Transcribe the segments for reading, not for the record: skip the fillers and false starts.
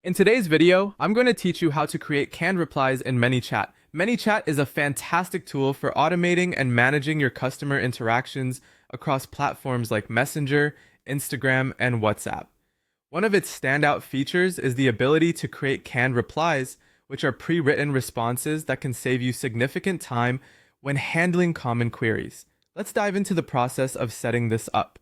In today's video, I'm going to teach you how to create canned replies in ManyChat. ManyChat is a fantastic tool for automating and managing your customer interactions across platforms like Messenger, Instagram, and WhatsApp. One of its standout features is the ability to create canned replies, which are pre-written responses that can save you significant time when handling common queries. Let's dive into the process of setting this up.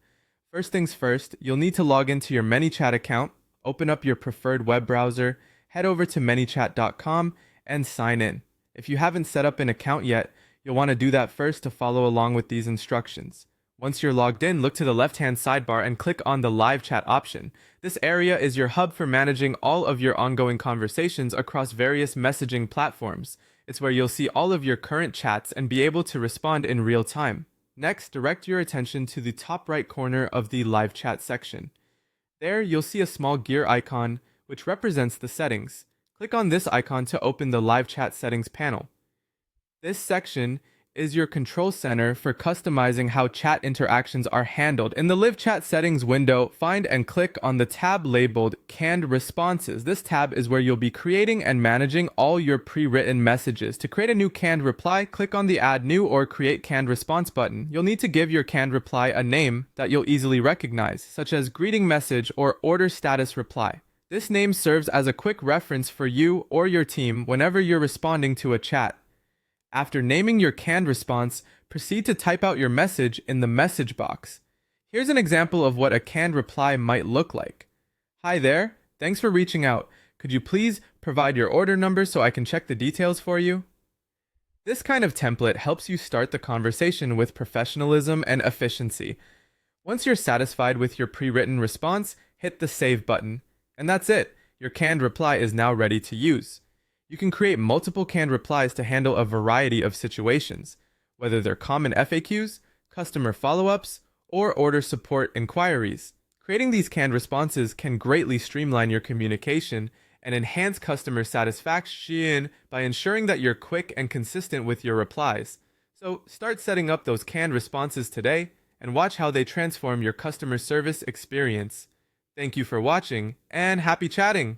First things first, you'll need to log into your ManyChat account. Open up your preferred web browser, head over to ManyChat.com, and sign in. If you haven't set up an account yet, you'll want to do that first to follow along with these instructions. Once you're logged in, look to the left-hand sidebar and click on the live chat option. This area is your hub for managing all of your ongoing conversations across various messaging platforms. It's where you'll see all of your current chats and be able to respond in real time. Next, direct your attention to the top right corner of the live chat section. There, you'll see a small gear icon, which represents the settings. Click on this icon to open the live chat settings panel. This section is your control center for customizing how chat interactions are handled. In the live chat settings window, find and click on the tab labeled Canned Responses. This tab is where you'll be creating and managing all your pre-written messages. To create a new canned reply, click on the Add New or Create Canned Response button. You'll need to give your canned reply a name that you'll easily recognize, such as Greeting Message or Order Status Reply. This name serves as a quick reference for you or your team whenever you're responding to a chat. After naming your canned response, proceed to type out your message in the message box. Here's an example of what a canned reply might look like. Hi there, thanks for reaching out. Could you please provide your order number so I can check the details for you? This kind of template helps you start the conversation with professionalism and efficiency. Once you're satisfied with your pre-written response, hit the Save button. And that's it. Your canned reply is now ready to use. You can create multiple canned replies to handle a variety of situations, whether they're common FAQs, customer follow-ups, or order support inquiries. Creating these canned responses can greatly streamline your communication and enhance customer satisfaction by ensuring that you're quick and consistent with your replies. So start setting up those canned responses today and watch how they transform your customer service experience. Thank you for watching and happy chatting!